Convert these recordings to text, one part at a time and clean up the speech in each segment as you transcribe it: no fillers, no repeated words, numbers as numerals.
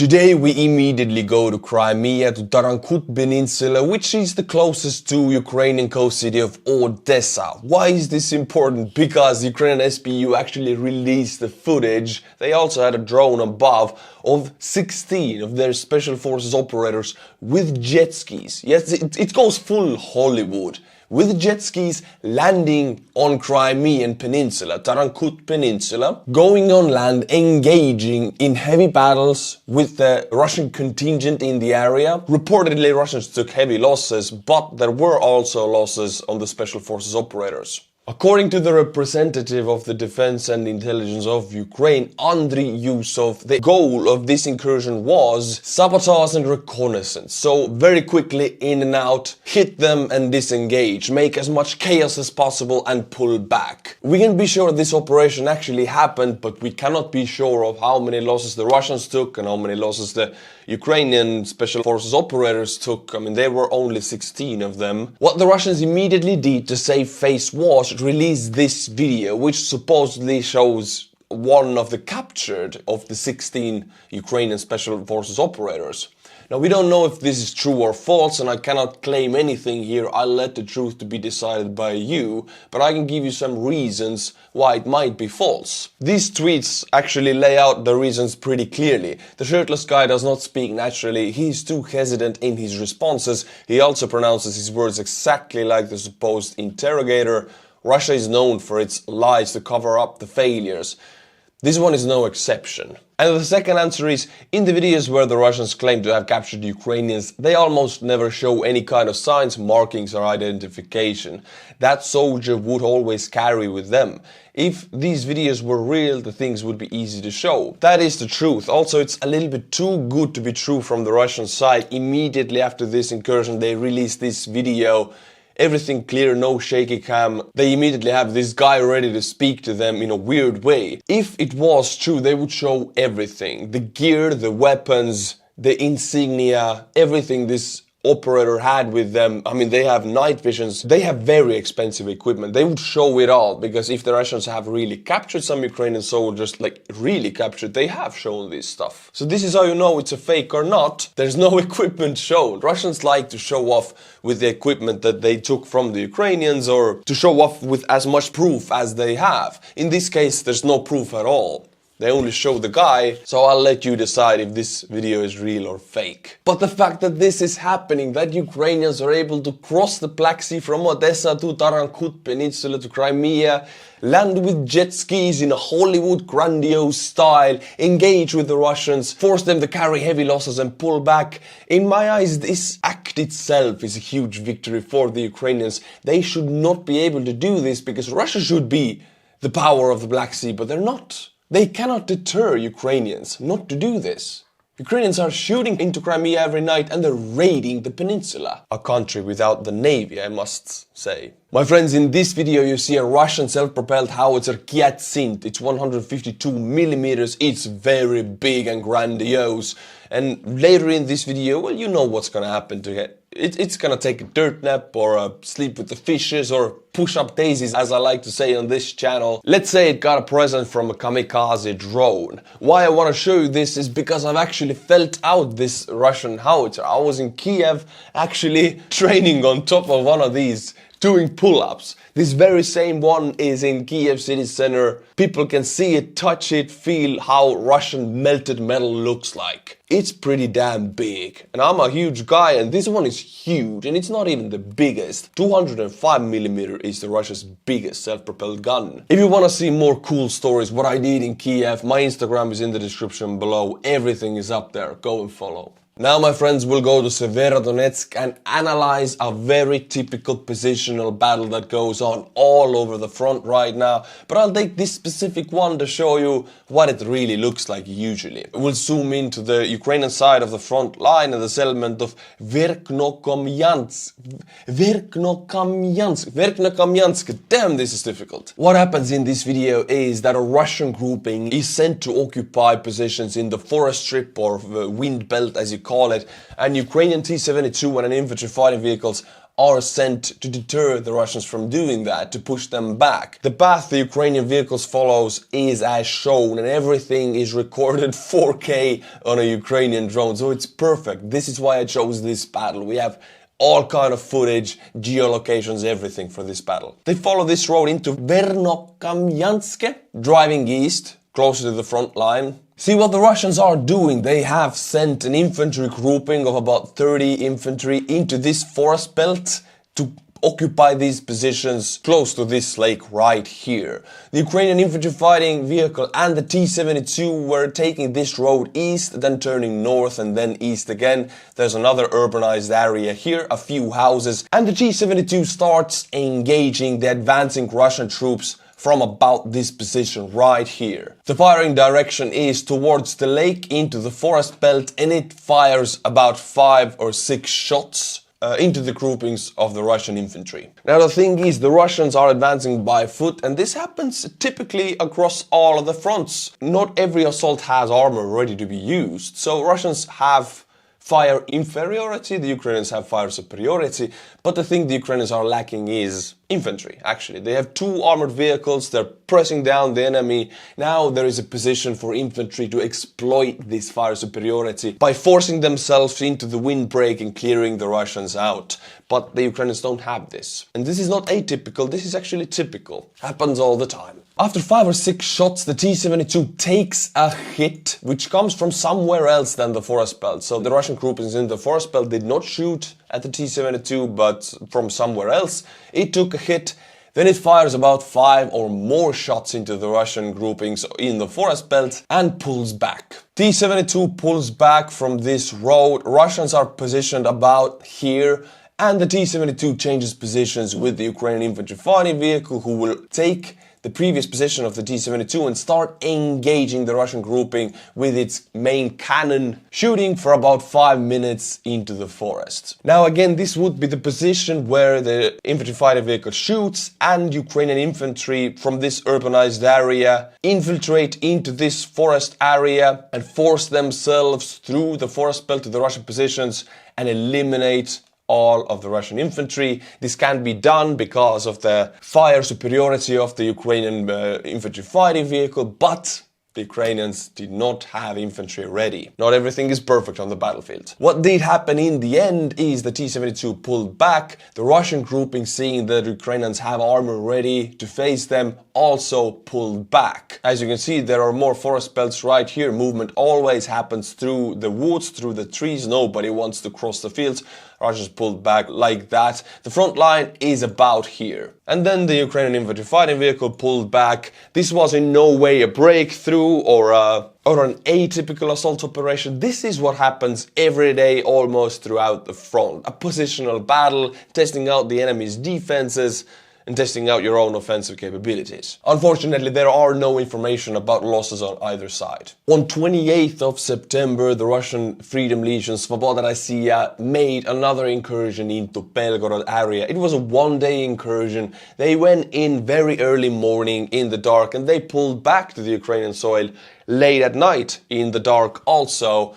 Today we immediately go to Crimea, to Tarankut Peninsula, which is the closest to Ukrainian coast city of Odessa. Why is this important? Because Ukrainian SPU actually released the footage. They also had a drone above of 16 of their special forces operators with jet skis. Yes, it goes full Hollywood. With jet skis landing on Crimean Peninsula, Tarankut Peninsula, going on land, engaging in heavy battles with the Russian contingent in the area. Reportedly, Russians took heavy losses, but there were also losses on the Special Forces operators. According to the representative of the Defense and Intelligence of Ukraine, Andriy Yusov, the goal of this incursion was sabotage and reconnaissance. So very quickly in and out, hit them and disengage, make as much chaos as possible and pull back. We can be sure this operation actually happened, but we cannot be sure of how many losses the Russians took and how many losses the Ukrainian Special Forces operators took. I mean, there were only 16 of them. What the Russians immediately did to save face was release this video, which supposedly shows one of the captured of the 16 Ukrainian Special Forces operators. Now, we don't know if this is true or false, and I cannot claim anything here. I'll let the truth to be decided by you, but I can give you some reasons why it might be false. These tweets actually lay out the reasons pretty clearly. The shirtless guy does not speak naturally. He's too hesitant in his responses. He also pronounces his words exactly like the supposed interrogator. Russia is known for its lies to cover up the failures. This one is no exception. And the second answer is, in the videos where the Russians claim to have captured Ukrainians, they almost never show any kind of signs, markings or identification. That soldier would always carry with them. If these videos were real, the things would be easy to show. That is the truth. Also, it's a little bit too good to be true from the Russian side. Immediately after this incursion, they released this video. Everything clear, no shaky cam. They immediately have this guy ready to speak to them in a weird way. If it was true, they would show everything. The gear, the weapons, the insignia, everything this operator had with them. I mean, they have night visions. They have very expensive equipment. They would show it all, because if the Russians have really captured some Ukrainian soldiers, like really captured, they have shown this stuff. So this is how you know it's a fake or not. There's no equipment shown. Russians like to show off with the equipment that they took from the Ukrainians, or to show off with as much proof as they have. In this case, there's no proof at all. They only show the guy, so I'll let you decide if this video is real or fake. But the fact that this is happening, that Ukrainians are able to cross the Black Sea from Odessa to Tarankut Peninsula to Crimea, land with jet skis in a Hollywood grandiose style, engage with the Russians, force them to carry heavy losses and pull back. In my eyes, this act itself is a huge victory for the Ukrainians. They should not be able to do this, because Russia should be the power of the Black Sea, but they're not. They cannot deter Ukrainians not to do this. Ukrainians are shooting into Crimea every night and they're raiding the peninsula. A country without the navy, I must say. My friends, in this video you see a Russian self-propelled howitzer Kyat. It's 152mm, it's very big and grandiose. And later in this video, well, you know what's gonna happen to it. It's gonna take a dirt nap, or sleep with the fishes, or push up daisies, as I like to say on this channel. Let's say it got a present from a Kamikaze drone. Why I want to show you this is because I've actually felt out this Russian howitzer. I was in Kiev actually training on top of one of these, doing pull-ups. This very same one is in Kiev city center. People can see it, touch it, feel how Russian melted metal looks like. It's pretty damn big. And I'm a huge guy, and this one is huge, and it's not even the biggest. 205mm is the Russia's biggest self-propelled gun. If you want to see more cool stories, what I did in Kiev, my Instagram is in the description below. Everything is up there. Go and follow. Now, my friends, we'll go to Severodonetsk and analyze a very typical positional battle that goes on all over the front right now. But I'll take this specific one to show you what it really looks like usually. We'll zoom into the Ukrainian side of the front line and the settlement of Verkhnokamiansk. Damn, this is difficult. What happens in this video is that a Russian grouping is sent to occupy positions in the forest strip, or wind belt as you call it, and Ukrainian T-72 and infantry fighting vehicles are sent to deter the Russians from doing that, to push them back. The path the Ukrainian vehicles follows is as shown, and everything is recorded 4K on a Ukrainian drone, so it's perfect. This is why I chose this battle. We have all kind of footage, geolocations, everything for this battle. They follow this road into Verkhokamyansk, driving east, closer to the front line. See what the Russians are doing. They have sent an infantry grouping of about 30 infantry into this forest belt to occupy these positions close to this lake right here. The Ukrainian infantry fighting vehicle and the T-72 were taking this road east, then turning north and then east again. There's another urbanized area here, a few houses, and the T-72 starts engaging the advancing Russian troops from about this position right here. The firing direction is towards the lake into the forest belt, and it fires about 5 or 6 shots into the groupings of the Russian infantry. Now the thing is, the Russians are advancing by foot, and this happens typically across all of the fronts. Not every assault has armor ready to be used, so Russians have fire inferiority, the Ukrainians have fire superiority, but the thing the Ukrainians are lacking is infantry, actually. They have 2 armored vehicles, they're pressing down the enemy. Now there is a position for infantry to exploit this fire superiority by forcing themselves into the windbreak and clearing the Russians out. But the Ukrainians don't have this. And this is not atypical, this is actually typical. Happens all the time. After 5 or 6 shots, the T-72 takes a hit, which comes from somewhere else than the forest belt. So the Russian groupings in the forest belt did not shoot at the T-72, but from somewhere else. It took a hit, then it fires about 5 or more shots into the Russian groupings in the forest belt and pulls back. T-72 pulls back from this road. Russians are positioned about here, and the T-72 changes positions with the Ukrainian infantry fighting vehicle, who will take the previous position of the T-72 and start engaging the Russian grouping with its main cannon, shooting for about 5 minutes into the forest. Now again, this would be the position where the infantry fighting vehicle shoots, and Ukrainian infantry from this urbanized area infiltrate into this forest area and force themselves through the forest belt to the Russian positions and eliminate all of the Russian infantry. This can be done because of the fire superiority of the Ukrainian infantry fighting vehicle, but the Ukrainians did not have infantry ready. Not everything is perfect on the battlefield. What did happen in the end is the T-72 pulled back. The Russian grouping, seeing that the Ukrainians have armor ready to face them, also pulled back. As you can see, there are more forest belts right here. Movement always happens through the woods, through the trees. Nobody wants to cross the fields. Russians pulled back like that. The front line is about here. And then the Ukrainian infantry fighting vehicle pulled back. This was in no way a breakthrough or an atypical assault operation. This is what happens every day almost throughout the front. A positional battle, testing out the enemy's defenses and testing out your own offensive capabilities. Unfortunately, there are no information about losses on either side. On 28th of September, the Russian Freedom Legion Svoboda Rossiya made another incursion into Belgorod area. It was a one-day incursion. They went in very early morning in the dark, and they pulled back to the Ukrainian soil late at night in the dark also.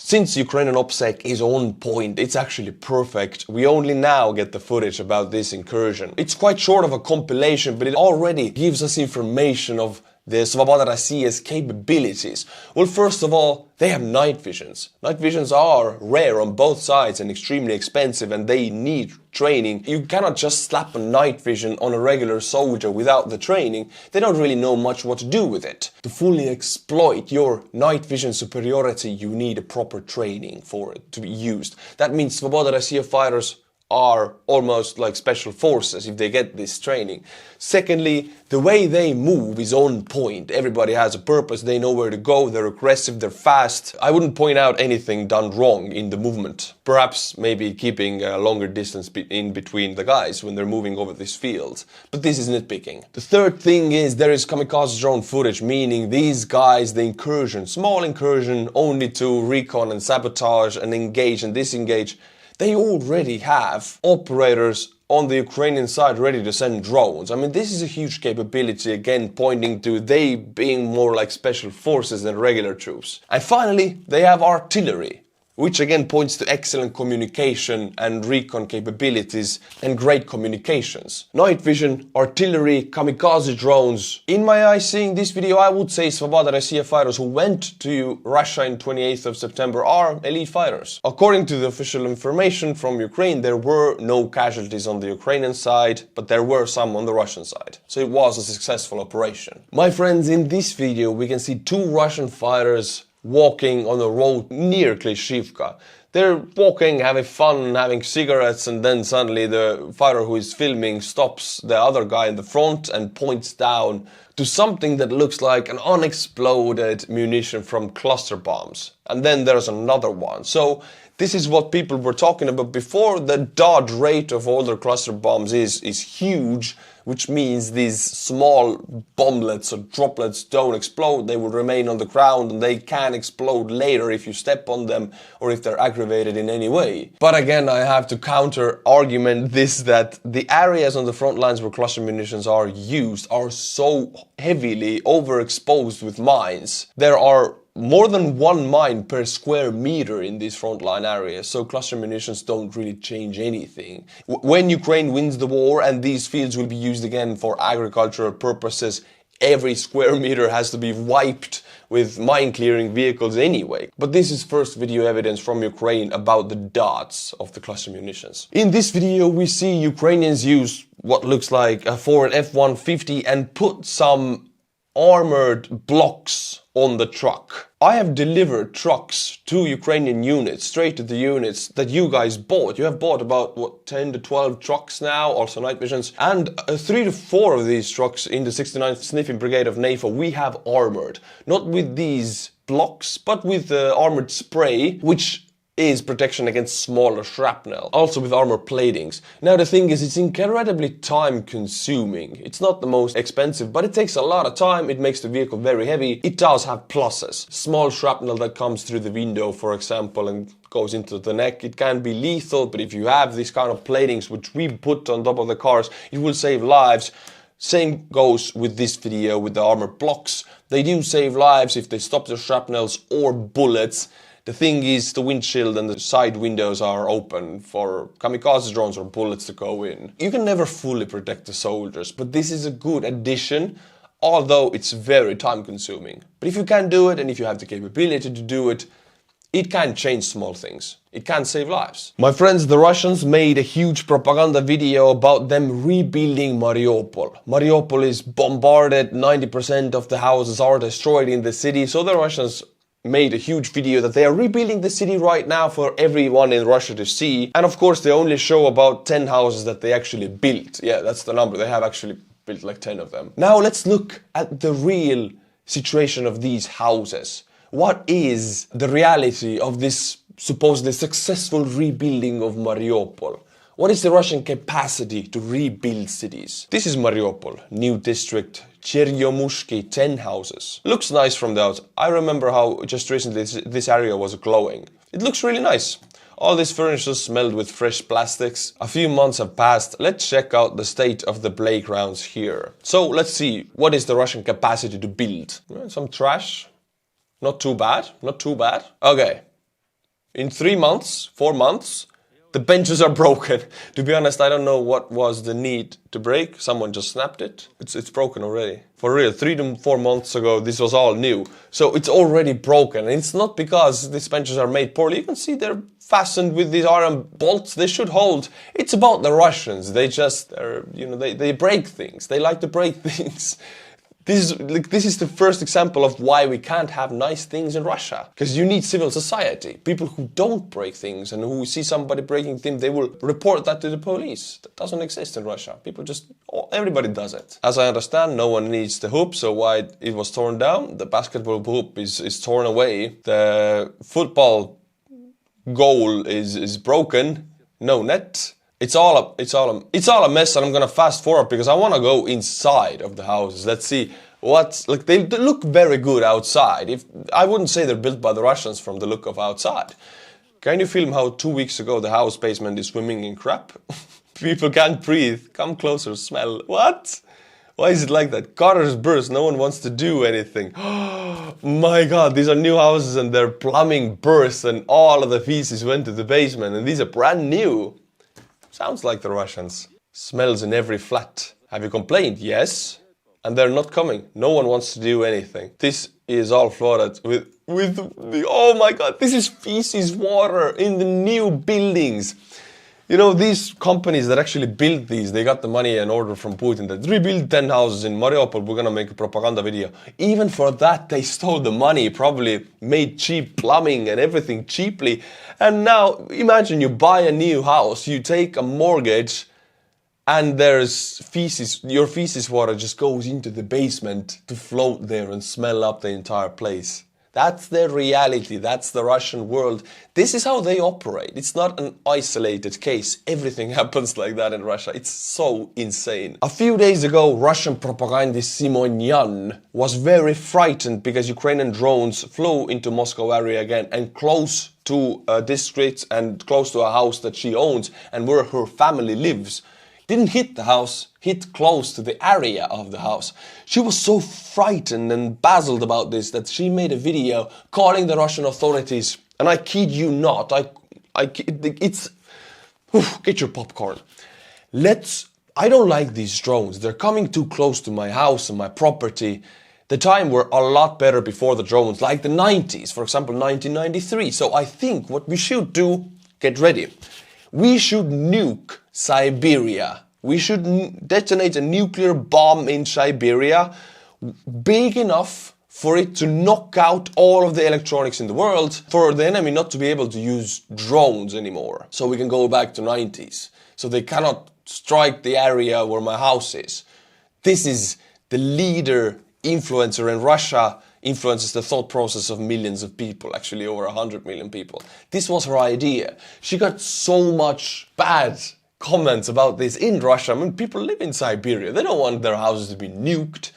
Since Ukrainian OPSEC is on point, it's actually perfect. We only now get the footage about this incursion. It's quite short of a compilation, but it already gives us information of the Svoboda Rossiya's capabilities. Well, first of all, they have night visions. Night visions are rare on both sides and extremely expensive, and they need training. You cannot just slap a night vision on a regular soldier without the training. They don't really know much what to do with it. To fully exploit your night vision superiority, you need a proper training for it to be used. That means Svoboda Rossiya fighters are almost like special forces if they get this training. Secondly, the way they move is on point. Everybody has a purpose, they know where to go, they're aggressive, they're fast. I wouldn't point out anything done wrong in the movement. Perhaps maybe keeping a longer distance in between the guys when they're moving over this field. But this is nitpicking. The third thing is there is kamikaze drone footage, meaning these guys, the incursion, small incursion only to recon and sabotage and engage and disengage, they already have operators on the Ukrainian side ready to send drones. I mean, this is a huge capability, again pointing to they being more like special forces than regular troops. And finally, they have artillery. which again points to excellent communication and recon capabilities and great communications. Night vision, artillery, kamikaze drones. In my eyes, seeing this video, I would say Svobodna Rossiya fighters who went to Russia in 28th of September are elite fighters. According to the official information from Ukraine, there were no casualties on the Ukrainian side, but there were some on the Russian side. So it was a successful operation. My friends, in this video we can see two Russian fighters walking on a road near Klishivka. They're walking, having fun, having cigarettes, and then suddenly the fighter who is filming stops the other guy in the front and points down to something that looks like an unexploded munition from Clusterbombs. And then there's another one. So this is what people were talking about before. The dodge rate of older cluster bombs is huge, which means these small bomblets or droplets don't explode. They will remain on the ground and they can explode later if you step on them or if they're aggravated in any way. But again, I have to counter argument this, that the areas on the front lines where cluster munitions are used are so heavily overexposed with mines. There are more than one mine per square meter in these frontline areas, so cluster munitions don't really change anything. When Ukraine wins the war and these fields will be used again for agricultural purposes, every square meter has to be wiped with mine clearing vehicles anyway. But this is first video evidence from Ukraine about the dots of the cluster munitions. In this video we see Ukrainians use what looks like a Ford F-150 and put some armored blocks on the truck. I have delivered trucks to Ukrainian units, straight to the units that you guys bought. You have bought about, what, 10 to 12 trucks now, also night visions. And 3 to 4 of these trucks in the 69th Sniffing Brigade of NAFO we have armored. Not with these blocks, but with armored spray, which is protection against smaller shrapnel, also with armor platings. Now the thing is, it's incredibly time consuming. It's not the most expensive, but it takes a lot of time. It makes the vehicle very heavy. It does have pluses. Small shrapnel that comes through the window, for example, and goes into the neck, it can be lethal, but if you have these kind of platings which we put on top of the cars, it will save lives. Same goes with this video with the armor blocks. They do save lives if they stop the shrapnels or bullets. The thing is, the windshield and the side windows are open for kamikaze drones or bullets to go in. You can never fully protect the soldiers, but this is a good addition, although it's very time consuming. But if you can do it and if you have the capability to do it, it can change small things. It can save lives. My friends, the Russians made a huge propaganda video about them rebuilding Mariupol. Mariupol is bombarded, 90% of the houses are destroyed in the city, so the Russians made a huge video that they are rebuilding the city right now for everyone in Russia to see. And of course they only show about 10 houses that they actually built. Yeah, that's the number. They have actually built like 10 of them. Now let's look at the real situation of these houses. What is the reality of this supposedly successful rebuilding of Mariupol? What is the Russian capacity to rebuild cities? This is Mariupol, new district, Cheryomushki, 10 houses. Looks nice from the outside. I remember how just recently this area was glowing. It looks really nice. All this furniture smelled with fresh plastics. A few months have passed. Let's check out the state of the playgrounds here. So let's see, what is the Russian capacity to build? Some trash. Not too bad, not too bad. Okay. In 3 months, 4 months, the benches are broken. To be honest, I don't know what was the need to break. Someone just snapped it. It's broken already. For real, 3 to 4 months ago, this was all new. So it's already broken. And it's not because these benches are made poorly. You can see they're fastened with these iron bolts. They should hold. It's about the Russians. They just, they break things. They like to break things. This is the first example of why we can't have nice things in Russia. Because you need civil society. People who don't break things and who see somebody breaking things, they will report that to the police. That doesn't exist in Russia. People just, everybody does it. As I understand, no one needs the hoop, so why it was torn down. The basketball hoop is torn away. The football goal is broken. No net. It's all a mess, and I'm gonna fast forward because I wanna go inside of the houses. Let's see what's like. They look very good outside. I wouldn't say they're built by the Russians from the look of outside. Can you film how 2 weeks ago the house basement is swimming in crap? People can't breathe. Come closer, smell. What Why is it like that? Gutters burst, no one wants to do anything. My god, these are new houses and their plumbing burst and all of the feces went to the basement and these are brand new. Sounds like the Russians. Smells in every flat. Have you complained? Yes. And they're not coming. No one wants to do anything. This is all flooded with the, oh my god, this is feces water in the new buildings. You know, these companies that actually built these, they got the money and order from Putin that rebuild 10 houses in Mariupol, we're gonna make a propaganda video. Even for that, they stole the money, probably made cheap plumbing and everything cheaply. And now, imagine you buy a new house, you take a mortgage, and there's feces, your feces water just goes into the basement to float there and smell up the entire place. That's their reality, that's the Russian world. This is how they operate. It's not an isolated case. Everything happens like that in Russia. It's so insane. A few days ago, Russian propagandist Simonyan was very frightened because Ukrainian drones flew into Moscow area again and close to districts and close to a house that she owns and where her family lives. Didn't hit the house, hit close to the area of the house. She was so frightened and baffled about this that she made a video calling the Russian authorities. And I kid you not, get your popcorn. I don't like these drones. They're coming too close to my house and my property. The time were a lot better before the drones, like the 90s, for example, 1993. So I think what we should do, get ready. We should nuke Siberia. We should detonate a nuclear bomb in Siberia big enough for it to knock out all of the electronics in the world, for the enemy not to be able to use drones anymore. So we can go back to 90s. So they cannot strike the area where my house is. This is the leader influencer in Russia, influences the thought process of millions of people, actually over 100 million people. This was her idea. She got so much bad comments about this in Russia. I mean, people live in Siberia. They don't want their houses to be nuked.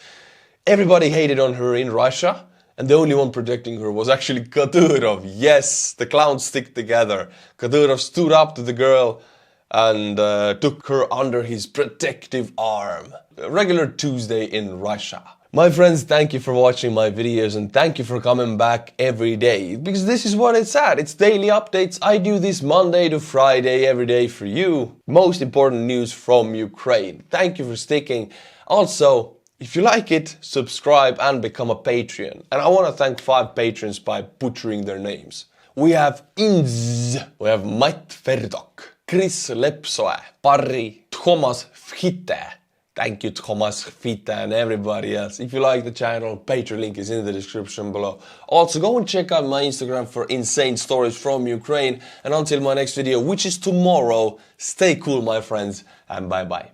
Everybody hated on her in Russia. And the only one protecting her was actually Kadyrov. Yes, the clowns stick together. Kadyrov stood up to the girl and took her under his protective arm. A regular Tuesday in Russia. My friends, thank you for watching my videos and thank you for coming back every day. Because this is what it's at. It's daily updates. I do this Monday to Friday every day for you. Most important news from Ukraine. Thank you for sticking. Also, if you like it, subscribe and become a Patreon. And I want to thank 5 patrons by butchering their names. We have Inz, we have Matt Verdok, Chris Lepsoe, Parri, Thomas Fitte. Thank you Thomas Fitte and everybody else. If you like the channel, Patreon link is in the description below. Also go and check out my Instagram for insane stories from Ukraine. And until my next video, which is tomorrow, stay cool my friends and bye bye.